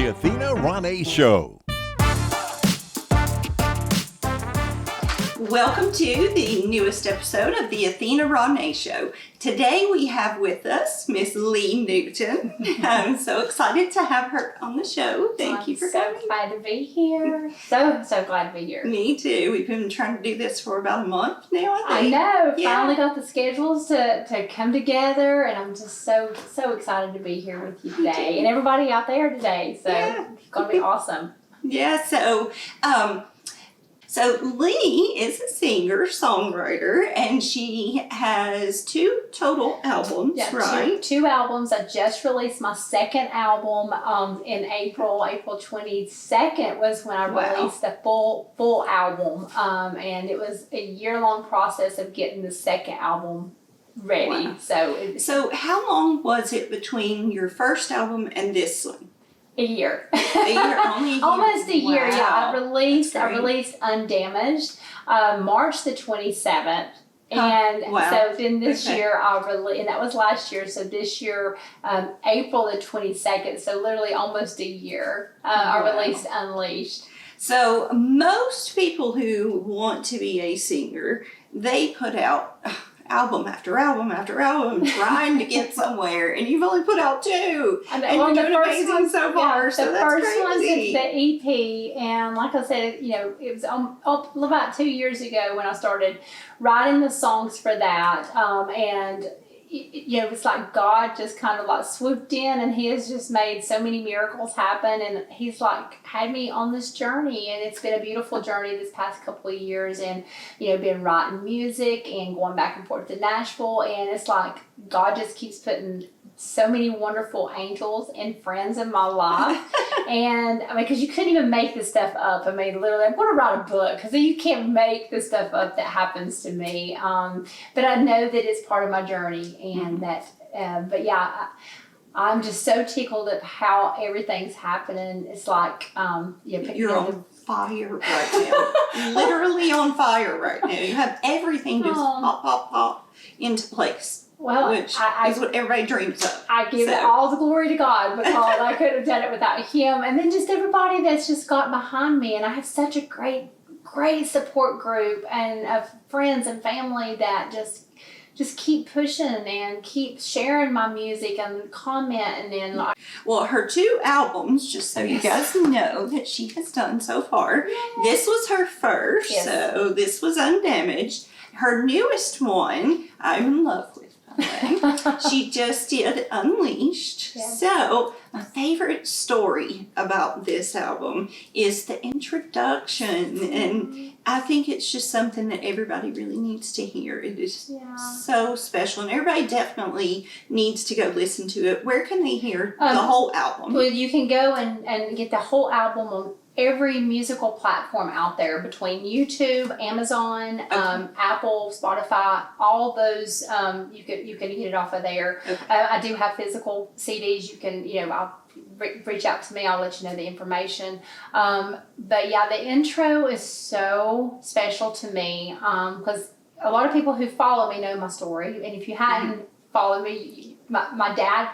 Athena Ronae Show. Welcome to the newest episode of the Athena Ronae Show. Today we have with us Miss Lee Newton. I'm so excited to have her on the show. Thank you for coming. I'm so glad to be here. So glad to be here. Me too. We've been trying to do this for about a month now, I I think. know. Yeah. Finally got the schedules to come together, and I'm just so excited to be here with you today and everybody out there today. So it's going to be awesome. Yeah, so Lee is a singer-songwriter, and she has 2 total albums, Yeah, right? two albums. I just released my second album in April 22nd was when I released the full album, and it was a year-long process of getting the second album ready. Wow. So how long was it between your first album and this one? a year. A year, only a year. Almost a year, Wow. yeah. I released That's great. Undamaged March the 27th. And Wow. so then this Okay. year and that was last year, so this year, April the 22nd, so literally almost a year, I Wow. released Unleashed. So most people who want to be a singer, they put out album after album after album trying to get somewhere, and you've only put out 2. And you're doing amazing so far, Yeah, so the that's first one's crazy. the EP, and like I said, it was about 2 years ago when I started writing the songs for that, and it's like God just kind of like swooped in, and He has just made so many miracles happen, and He's like had me on this journey, and it's been a beautiful journey this past couple of years, and been writing music and going back and forth to Nashville, and it's like God just keeps putting so many wonderful angels and friends in my life. And I mean, because you couldn't even make this stuff up. I mean, literally, I want to write a book because you can't make the stuff up that happens to me. But I know that it's part of my journey, and that. But yeah, I'm just so tickled at how everything's happening. It's like You're on fire right now. Literally on fire right now. You have everything just pop into place. Well, which is what everybody dreams of. I give all the glory to God, because I couldn't have done it without Him. And then just everybody that's just got behind me. And I have such a great support group and of friends and family that just keep pushing and keep sharing my music and commenting and like. Well, her 2 albums, just so you guys know that she has done so far. This was her first, so this was Undamaged. Her newest one, I'm in love with. She just did Unleashed. Yes. So my favorite story about this album is the introduction, and I think it's just something that everybody really needs to hear. It is so special, and everybody definitely needs to go listen to it. Where can they hear the whole album? Well, you can go and get the whole album on every musical platform out there, between YouTube, Amazon, Apple, Spotify, all those. You can get it off of there. Okay. I do have physical CDs. You can, I'll reach out to me. I'll let you know the information. But yeah, the intro is so special to me, because a lot of people who follow me know my story, and if you hadn't followed me, my dad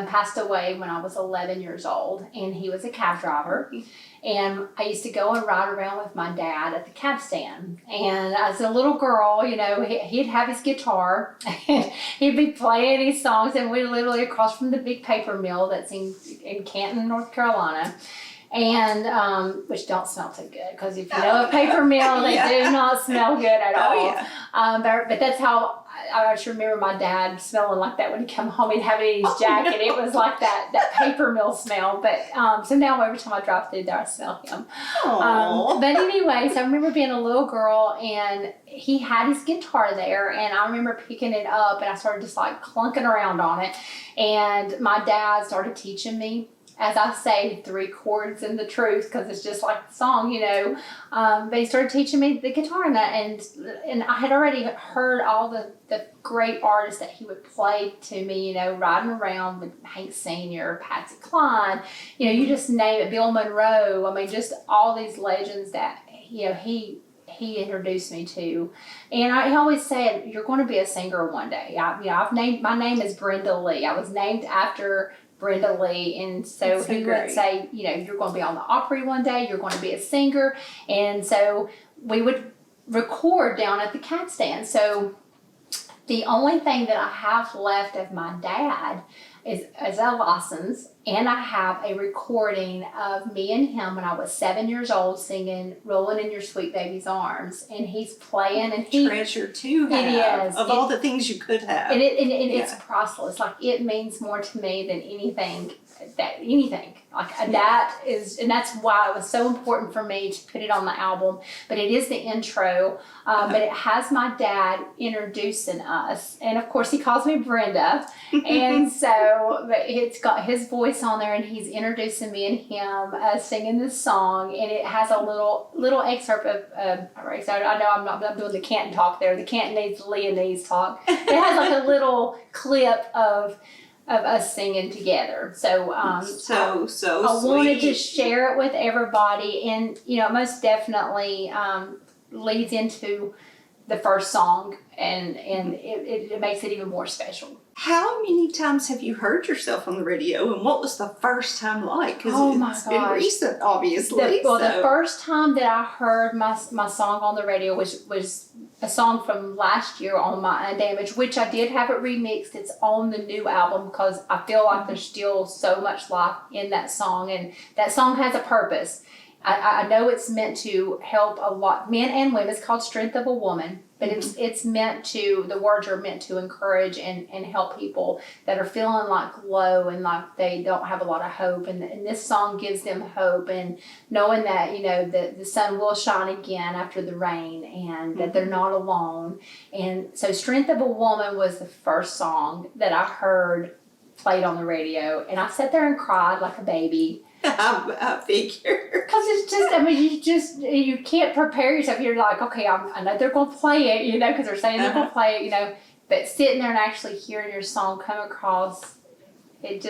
passed away when I was 11 years old, and he was a cab driver. And I used to go and ride around with my dad at the cab stand. And as a little girl, he'd have his guitar and he'd be playing these songs, and we're literally across from the big paper mill that's in Canton, North Carolina. And which don't smell too good, because if you know a paper mill, they do not smell good at all. Yeah. But that's how I just remember my dad smelling like that when he come home. He'd have it in his jacket. No. It was like that paper mill smell. But so now every time I drive through there, I smell him. But anyway, so I remember being a little girl, and he had his guitar there, and I remember picking it up, and I started just like clunking around on it, and my dad started teaching me, as I say, 3 chords and the truth, because it's just like the song, But he started teaching me the guitar, and I had already heard all the great artists that he would play to me, riding around with Hank Sr., Patsy Cline, you just name it, Bill Monroe. I mean, just all these legends that, he introduced me to. And he always said, you're going to be a singer one day. My name is Brenda Lee. I was named after Brenda Lee. And so he would say, you know, you're going to be on the Opry one day, you're going to be a singer. And so we would record down at the cat stand. So the only thing that I have left of my dad is a license, and I have a recording of me and him when I was 7 years old singing "Rolling in Your Sweet Baby's Arms," and he's playing, and he treasure to have of all the things you could have, and it's priceless. Like, it means more to me than anything. Like, that is, and that's why it was so important for me to put it on the album. But it is the intro, but it has my dad introducing us, and of course he calls me Brenda, and so but it's got his voice on there, and he's introducing me and him singing this song, and it has a little excerpt of so I know I'm doing the Canton talk there, the Cantonese Leonese talk. It has like a little clip of us singing together. So I wanted to share it with everybody, and you know, most definitely leads into the first song, and it makes it even more special. How many times have you heard yourself on the radio, and what was the first time like? Because it's been recent, obviously. The first time that I heard my song on the radio was a song from last year on My Undamaged, which I did have it remixed. It's on the new album because I feel like there's still so much life in that song, and that song has a purpose. I know it's meant to help a lot, men and women. It's called Strength of a Woman, but it's meant to, the words are meant to encourage and help people that are feeling like low and like they don't have a lot of hope. And this song gives them hope, and knowing that, you know, the sun will shine again after the rain, and that they're not alone. And so Strength of a Woman was the first song that I heard played on the radio, and I sat there and cried like a baby. I figure. Because it's just, I mean, you can't prepare yourself. You're like, okay, I know they're going to play it, you know, because they're saying they're going to play it, you know. But sitting there and actually hearing your song come across, it's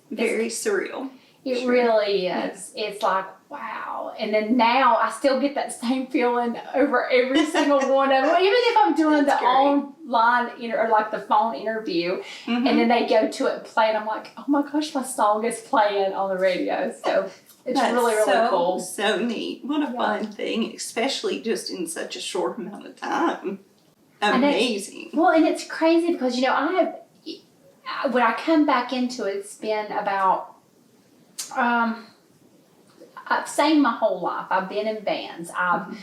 very surreal. It really is. It's like, wow. And then now I still get that same feeling over every single one of them. Even if I'm doing the online, or like the phone interview, and then they go to it and play it, I'm like, oh my gosh, my song is playing on the radio. So it's really cool. So neat. What a fun thing, especially just in such a short amount of time. Amazing. Well, and it's crazy because, you know, when I come back into it, it's been about, I've sang my whole life. I've been in bands. I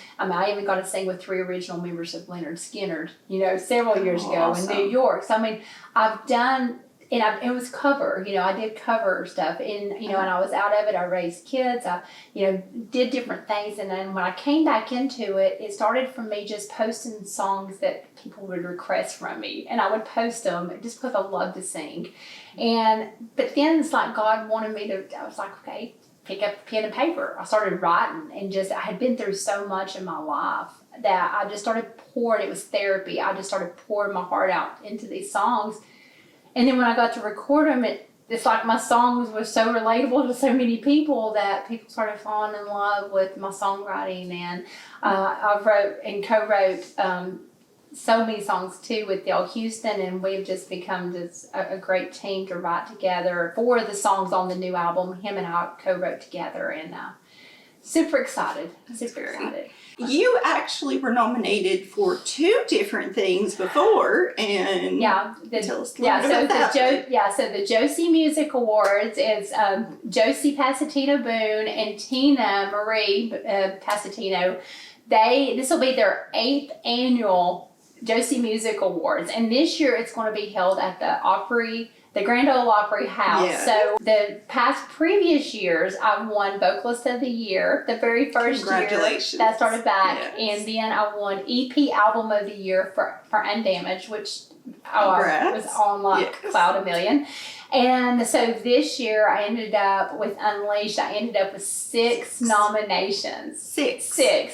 even got to sing with 3 original members of Leonard Skinner, you know, several years ago in New York. So, I mean, I've done, and it was cover, you know, I did cover stuff, and, you know, and I was out of it. I raised kids. I, you know, did different things. And then when I came back into it, it started from me just posting songs that people would request from me. And I would post them just because I love to sing. But then it's like God wanted me to, I was like, okay, pick up pen and paper. I started writing, and I had been through so much in my life that I just started pouring. It was therapy. I just started pouring my heart out into these songs. And then when I got to record them, it's like my songs were so relatable to so many people that people started falling in love with my songwriting. And I wrote and co-wrote so many songs too with Dale Houston, and we've just become just a great team to write together. 4 of the songs on the new album, him and I co-wrote together, and super excited. Excited. You actually were nominated for 2 different things before, and tell us a little bit about that. So the Josie Music Awards is Josie Passantino Boone and Tinamarie Passantino. This will be their 8th annual Josie Music Awards, and this year it's going to be held at the Grand Ole Opry house. Yeah. So the previous years, I've won Vocalist of the Year, the very first year that started back, and then I won EP Album of the Year for Undamaged, which was on like Cloud a Million. And so this year I ended up with Unleashed. I ended up with 6 nominations. 6.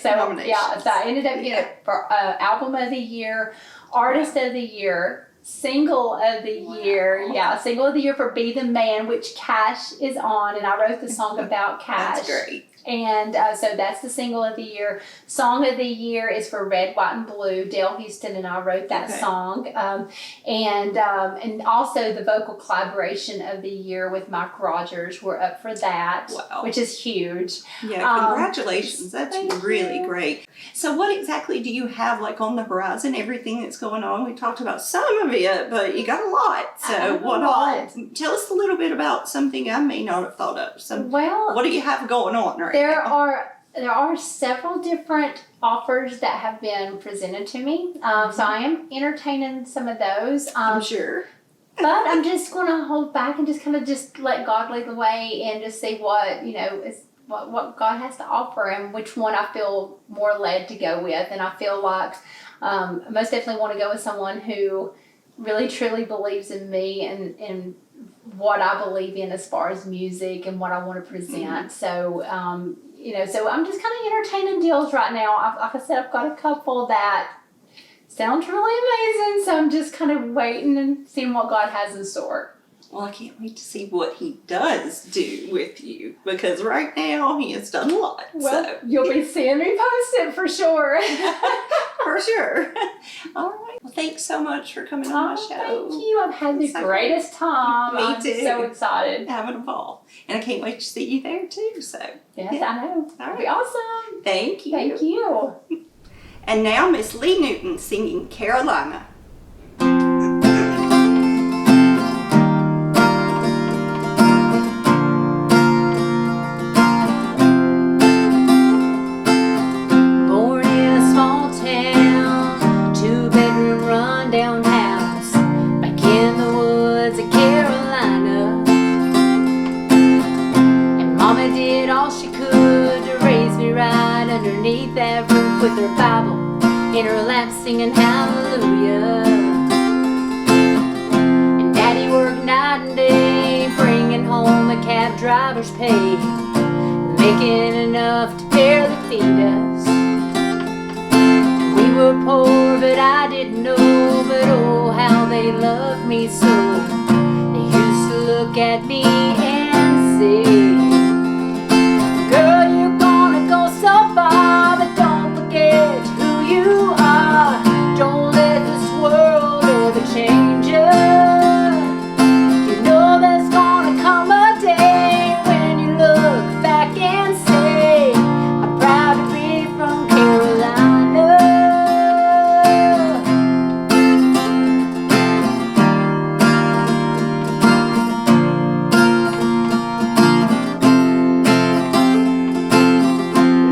So nominations. So I ended up for Album of the Year, Artist of the Year, Single of the Year. Single of the Year for Be the Man, which Cash is on, and I wrote the song about Cash. That's great. And so that's the single of the year. Song of the year is for Red, White, and Blue. Dale Houston and I wrote that song. And also the vocal collaboration of the year with Mike Rogers. We're up for that, which is huge. Yeah, congratulations. That's really great. So what exactly do you have like on the horizon, everything that's going on? We talked about some of it, but you got a lot. So tell us a little bit about something I may not have thought of. So what do you have going on right now? There are several different offers that have been presented to me. So I am entertaining some of those. I'm sure. But I'm just going to hold back and just kind of just let God lead the way and just see what, is what God has to offer and which one I feel more led to go with. And I feel like I most definitely want to go with someone who really truly believes in me and what I believe in as far as music and what I want to present. So, so I'm just kind of entertaining deals right now. Like I said, I've got a couple that sounds really amazing. So I'm just kind of waiting and seeing what God has in store. Well, I can't wait to see what he does do with you because right now he has done a lot. Well, you'll be seeing me post it for sure. For sure. All right. Well, thanks so much for coming on my show. Thank you. I've had the greatest time. Me too. I'm so excited. Having a ball. And I can't wait to see you there too. So yes, I know. It'll be awesome. Thank you. Thank you. And now Miss Lee Newton singing Carolina. With her Bible in her lap singing hallelujah. And Daddy worked night and day bringing home a cab driver's pay, making enough to barely feed us. We were poor but I didn't know, but oh how they loved me so. They used to look at me and say, girl, you're gonna go so far, but don't forget who you are. Don't let this world ever change you. You know there's gonna come a day when you look back and say, I'm proud to be from Carolina.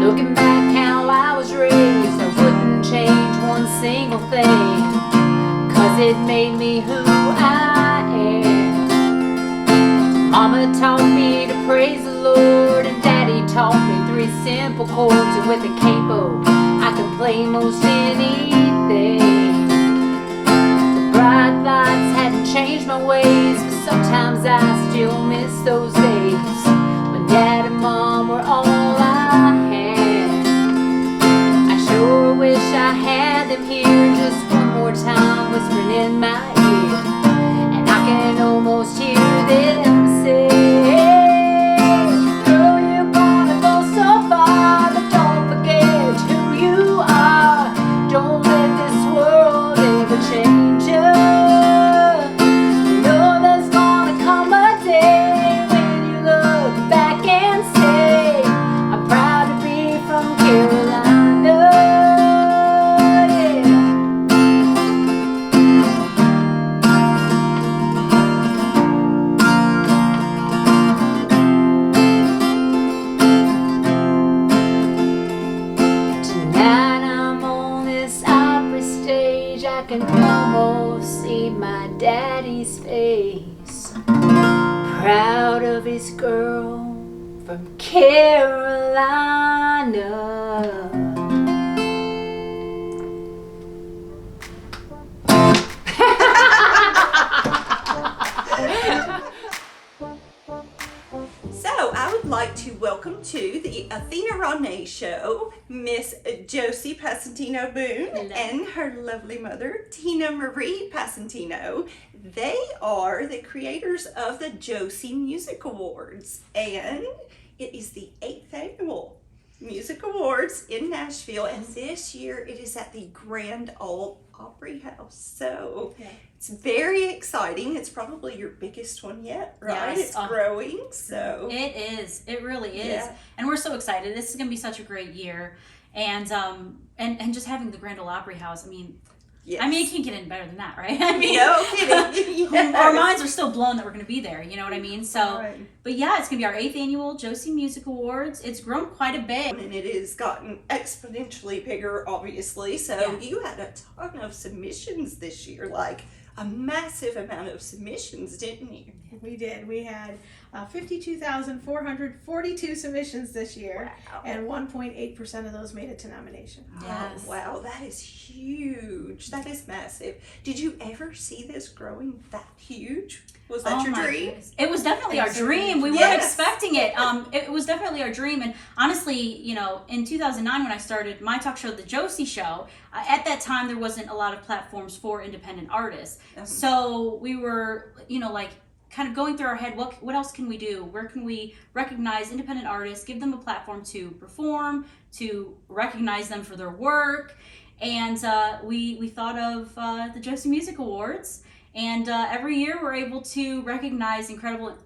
Looking back how I was raised, I wouldn't change one single thing, 'cause it made me who I am. Mama taught me to praise the Lord, and Daddy taught me 3 simple chords, and with a capo I can play most anything. The bright lights hadn't changed my ways, but sometimes I still miss those days when Dad and Mom were all I had. I sure wish I had them here just one more time whispering in my ear, and I can almost hear them say, girl, you're gonna go so far, but don't forget who you are. Don't let this world ever change you. You know there's gonna come a day when you look back and say, I'm proud to be from Carolina. Yeah. Tonight I'm on this opera stage, I can almost see my daddy's face, proud of his girl from Carolina. So I would like to welcome to the Athena Ronae Show, Miss Josie Passantino Boone and her lovely mother, Tinamarie Passantino. They are the creators of the Josie Music Awards, and It is the 8th annual Music Awards in Nashville, and this year it is at the Grand Ole Opry House. So it's very exciting. It's probably your biggest one yet, right? Yes. It's growing, so It is. It really is. Yeah. And we're so excited. This is going to be such a great year. And just having the Grand Ole Opry House, I mean, yes. it can't get any better than that, right? I mean, No kidding. Yes. our minds are still blown that we're going to be there. You know what I mean? So, Right. but yeah, it's going to be our 8th annual Josie Music Awards. It's grown quite a bit. And it has gotten exponentially bigger, obviously. So Yeah. you had a ton of submissions this year, like a massive amount of submissions, didn't you? We did. We had 52,442 submissions this year, Wow. and 1.8% of those made it to nomination. Yes. Oh, wow, that is huge. That is massive. Did you ever see this growing that huge? Was that your my dream? goodness. It was definitely our Yes. dream. We weren't Yes. expecting it. It was definitely our dream. And honestly, you know, in 2009 when I started my talk show, The Josie Show, at that time there wasn't a lot of platforms for independent artists. So we were, you know, like kind of going through our head, what else can we do? Where can we recognize independent artists, give them a platform to perform, to recognize them for their work? And we thought of the Josie Music Awards. And every year we're able to recognize incredible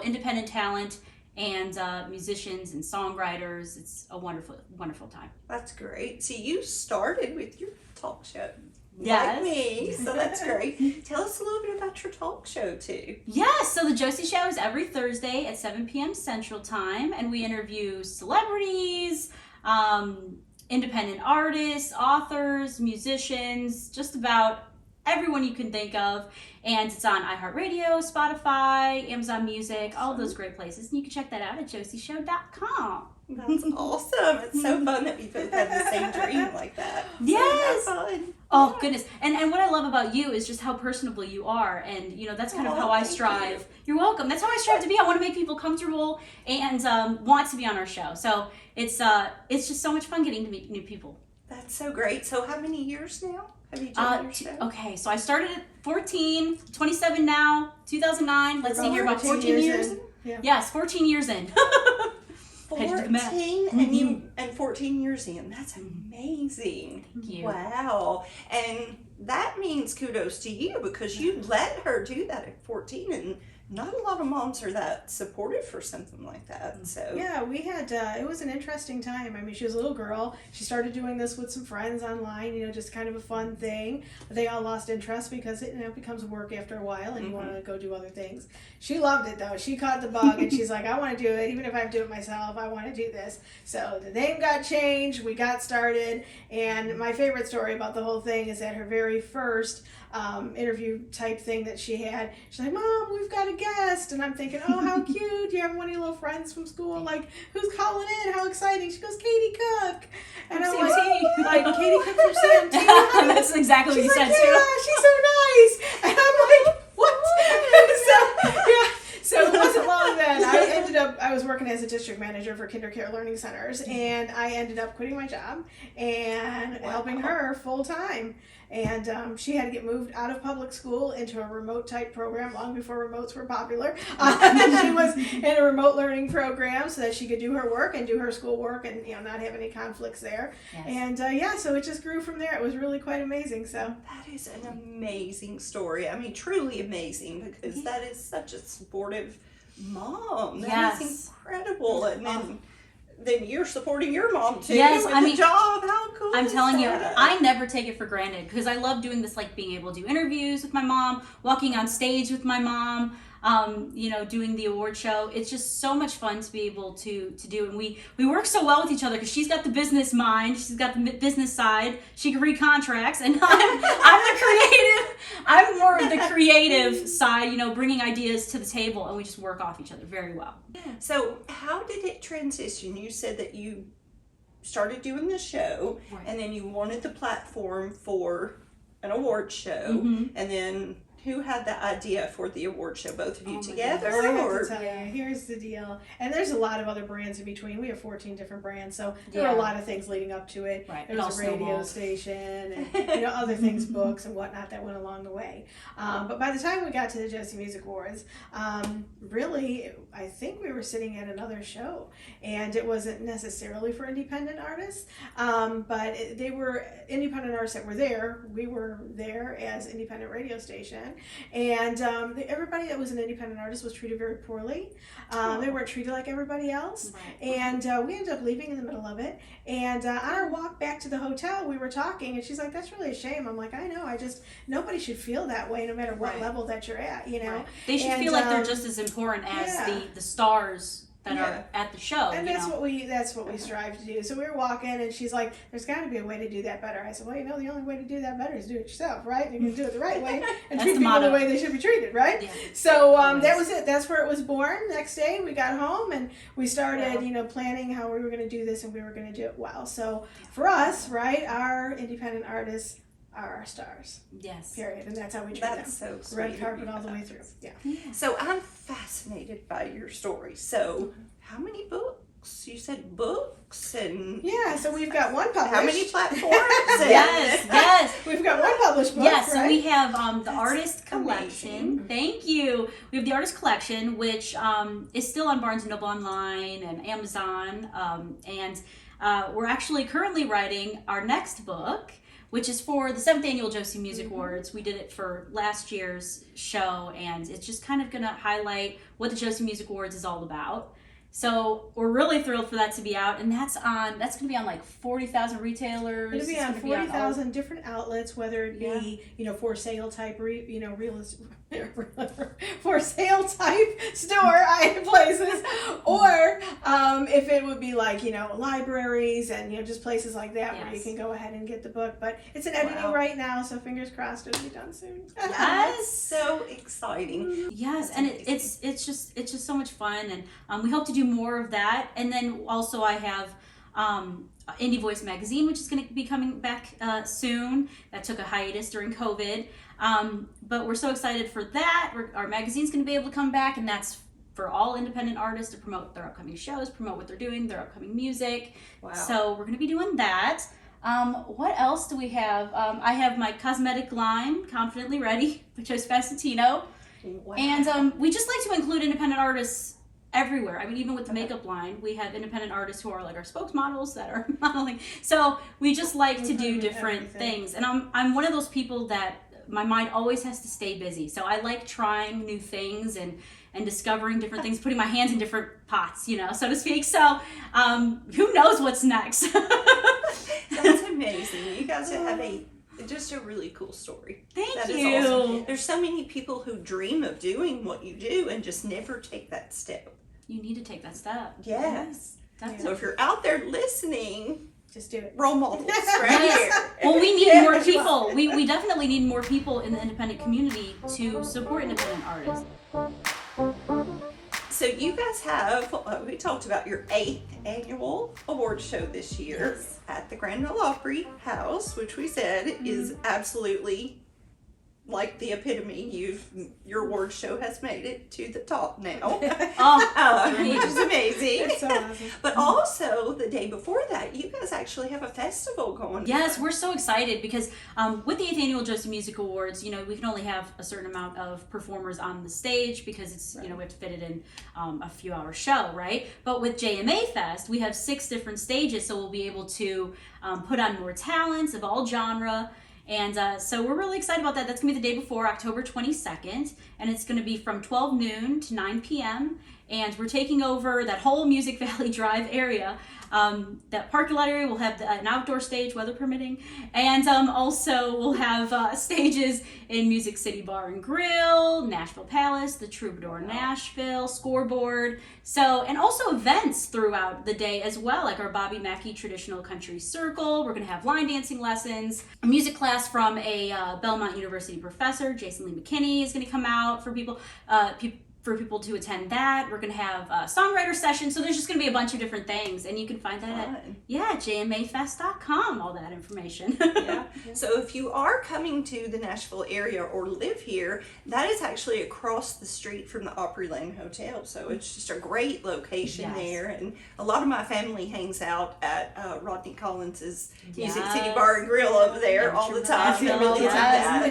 independent talent and musicians and songwriters. It's a wonderful, wonderful time. That's great. So you started with your talk show. Yes. Like me, so that's great. Tell us a little bit about your talk show too. Yes, so the Josie Show is every Thursday at 7 p.m. Central Time, and we interview celebrities, independent artists, authors, musicians, just about everyone you can think of. And it's on iHeartRadio, Spotify, Amazon Music, all of those great places. And you can check that out at josieshow.com. That's awesome. It's so fun that we both have the same dream like that. Yes. So have fun. Oh, goodness. And what I love about you is just how personable you are. And, you know, that's kind of how I thank strive. you. You're welcome. That's how I strive to be. I want to make people comfortable and want to be on our show. So it's just so much fun getting to meet new people. That's so great. So how many years now have you done your show? Okay, so I started at 14, 27 now, 2009. Let's see here, about 14 years. in. Yeah. Yes, 14 years in. Had to do the math. 14 and 14 years in. That's amazing. Thank you. Wow. And that means kudos to you because you let her do that at 14, and not a lot of moms are that supportive for something like that. So Yeah, we had, it was an interesting time. I mean, she was a little girl. She started doing this with some friends online, you know, just kind of a fun thing. But they all lost interest because it, you know, becomes work after a while and you want to go do other things. She loved it though. She caught the bug and she's like, I want to do it. Even if I have to do it myself, I want to do this. So the name got changed. We got started. And my favorite story about the whole thing is that her very first interview type thing that she had, she's like, Mom, we've got a guest. And I'm thinking, oh, how cute. Do you have one of your little friends from school? Like, who's calling in? How exciting. She goes, Katie Cook. And I'm like, Katie Cook from CMT? That's exactly what you She's said like, too. yeah, she's so nice. And I'm like, what? So it wasn't long then. I was working as a district manager for Kinder Care Learning Centers, and I ended up quitting my job and helping her full time. And she had to get moved out of public school into a remote type program long before remotes were popular. She was in a remote learning program so that she could do her work and do her school work and, you know, not have any conflicts there. Yes. And so it just grew from there. It was really quite amazing. So that is an amazing story. I mean, truly amazing because that is such a supportive mom. That is Yes. incredible. And then you're supporting your mom too. Yes, with I the mean, job. How cool I'm is telling you, that? I never take it for granted because I love doing this, like being able to do interviews with my mom, walking on stage with my mom, you know, doing the award show. It's just so much fun to be able to do. And we work so well with each other because she's got the business mind, she's got the business side, she can read contracts, and I'm the creative. I'm more of the creative side, you know, bringing ideas to the table, and we just work off each other very well. So how did it transition? You said that you started doing the show, Right. and then you wanted the platform for an award show, Mhm. and then Who had the idea for the award show? Both of you together? I have Or to tell you, here's the deal. And there's a lot of other brands in between. We have 14 different brands, so there were a lot of things leading up to it. Right. There It was all a radio snowballed. station and other things, books and whatnot that went along the way. But by the time we got to the Josie Music Awards, really, I think we were sitting at another show, and it wasn't necessarily for independent artists, but they were independent artists that were there. We were there as independent radio station, and everybody that was an independent artist was treated very poorly. They weren't treated like everybody else, and we ended up leaving in the middle of it. And on our walk back to the hotel, we were talking, and she's like, "That's really a shame." I'm like, "I know. Nobody should feel that way, no matter what level that you're at. You know, They should feel like they're just as important as the stars that are at the show. And that's what we strive to do. So we were walking, and she's like, "There's got to be a way to do that better." I said, "Well, the only way to do that better is do it yourself, right? And you're gonna do it the right way and treat the people motto. the way they should be treated, right?" Yeah. So that was it. That's where it was born. Next day, we got home and we started, planning how we were gonna do this, and we were gonna do it well. So for us, right, our independent artists are our stars. Yes. Period. And that's how we treat them. that's so sweet. Red carpet all the way through. Yeah. So I'm fascinated by your story. So how many books? You said books and Yeah. So we've got one published. how many platforms? Yes. We've got one published book. Yes, so right? we have the Artist Collection. amazing. Thank you. We have the Artist Collection, which is still on Barnes & Noble Online and Amazon. And we're actually currently writing our next book, which is for the 7th Annual Josie Music Awards. We did it for last year's show, and it's just kind of going to highlight what the Josie Music Awards is all about. So we're really thrilled for that to be out, and that's going to be on like 40,000 retailers. It'll be It's on gonna be all- 40,000 different outlets, whether it be, for sale type, for sale type store places, or if it would be like, libraries and, just places like that where you Yes. can go ahead and get the book. But it's in editing Wow. right now, so fingers crossed it'll be done soon. That's so exciting. Yes, That's and amazing. it's just so much fun, and we hope to do more of that. And then also I have Indie Voice magazine, which is going to be coming back soon. That took a hiatus during COVID, but we're so excited for that. Our magazine's going to be able to come back, and that's for all independent artists to promote their upcoming shows, promote what they're doing, their upcoming music. Wow. So we're going to be doing that. What else do we have? I have my cosmetic line, Confidently Ready, by Josie Passantino. Wow. And we just like to include independent artists everywhere. I mean, even with the makeup line, we have independent artists who are like our spokesmodels that are modeling. So we just like to do different everything. things. And I'm one of those people that my mind always has to stay busy. So I like trying new things and discovering different things, putting my hands in different pots, so to speak. So who knows what's next? That's amazing. You guys have just a really cool story. Thank That is you. awesome. There's so many people who dream of doing what you do and just never take that step. You need to take that step. Yes. Definitely. So if you're out there listening, Just do it. role models right Yes. here. Well, we need more people. We definitely need more people in the independent community to support independent artists. So you guys have, we talked about your 8th annual award show this year at the Grand Ole Opry house, which we said is absolutely like the epitome. Your award show has made it to the top now, which is amazing. It's so awesome. But also the day before that, you guys actually have a festival going. Yes, we're so excited because with the 8th Annual Josie Music Awards, we can only have a certain amount of performers on the stage because it's, we have to fit it in a few hour show, right? But with JMA Fest, we have 6 different stages, so we'll be able to put on more talents of all genre. And so we're really excited about that. That's going to be the day before, October 22nd. And it's going to be from 12 noon to 9 p.m. And we're taking over that whole Music Valley Drive area. That parking lot area will have an outdoor stage, weather permitting. And also we'll have stages in Music City Bar and Grill, Nashville Palace, the Troubadour Nashville, Scoreboard. So, and also events throughout the day as well, like our Bobby Mackey Traditional Country Circle. We're going to have line dancing lessons, a music class from a Belmont University professor, Jason Lee McKinney, is going to come out for people. for people to attend that. We're going to have a songwriter session. So there's just going to be a bunch of different things. And you can find that at jmafest.com, all that information. Yeah. So if you are coming to the Nashville area or live here, that is actually across the street from the Opryland Hotel. So it's just a great location there. And a lot of my family hangs out at Rodney Collins's Music City Bar and Grill over there all the time. They really do that.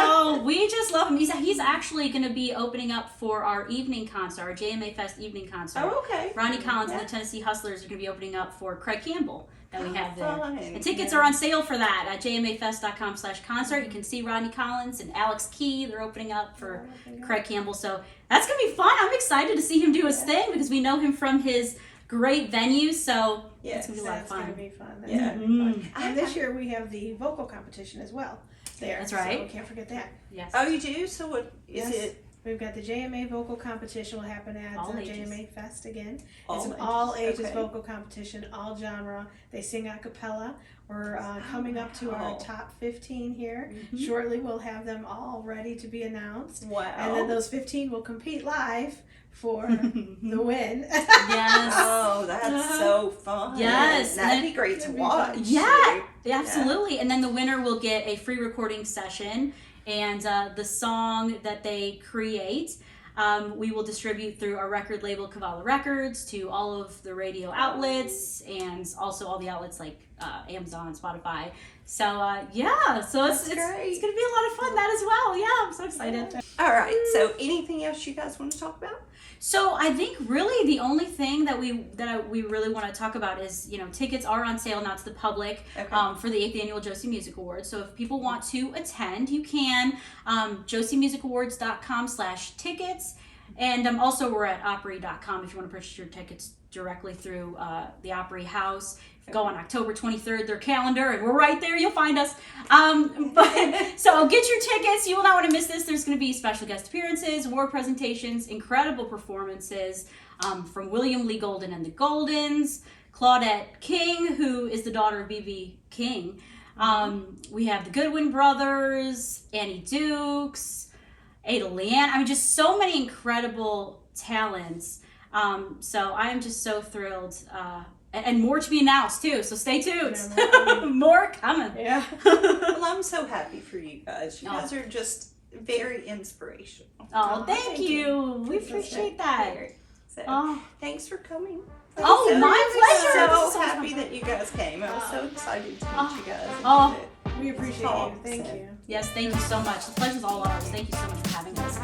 Oh, we just love him. He's actually going to be opening up for our evening concert, our JMA Fest evening concert. Oh, okay. Ronnie Collins and the Tennessee Hustlers are going to be opening up for Craig Campbell that we have there. Fun. And tickets are on sale for that at jmafest.com/concert. You can see Rodney Collins and Alex Key. They're opening up for Craig Campbell. So that's going to be fun. I'm excited to see him do his thing because we know him from his great venues. So it's going to be a lot of fun. That's going to be fun. That's Yeah. gonna be fun. And this year we have the vocal competition as well there. That's right. So we can't forget that. Yes. Oh, you do? So what is it? We've got the JMA vocal competition will happen at All ages. JMA Fest again. All It's an ages, all ages okay. vocal competition, all genre. They sing a cappella. We're coming up to our top 15 here. Shortly we'll have them all ready to be announced. Wow. And then those 15 will compete live for the win. Yes. Oh, that's so fun. Yes. That'd be great to watch. Yeah, absolutely. And then the winner will get a free recording session and the song that they create. We will distribute through our record label, Cavallo Records, to all of the radio outlets and also all the outlets like Amazon, Spotify. So so it's going to be a lot of fun that as well. Yeah, I'm so excited. All right. So anything else you guys want to talk about? So I think really the only thing that we really want to talk about is, tickets are on sale now to the public for the 8th Annual Josie Music Awards. So if people want to attend, you can. JosieMusicAwards.com/tickets. And also we're at Opry.com if you want to purchase your tickets directly through the Opry House. Go on October 23rd, their calendar, and we're right there. You'll find us. So get your tickets. You will not want to miss this. There's going to be special guest appearances, award presentations, incredible performances from William Lee Golden and the Goldens, Claudette King, who is the daughter of B.B. King. We have the Goodwin Brothers, Annie Dukes, Ada Leanne. I mean, just so many incredible talents. So I am just so thrilled. And more to be announced too, so stay tuned. More coming. Yeah. Well, I'm so happy for you guys. You guys are just very inspirational. Oh, thank you. We appreciate that. So, thanks for coming. Oh, my pleasure. I'm so happy that you guys came. I was so excited to meet you guys. We appreciate you. Thank you. Yes, thank you so much. The pleasure's all ours. Thank you so much for having us.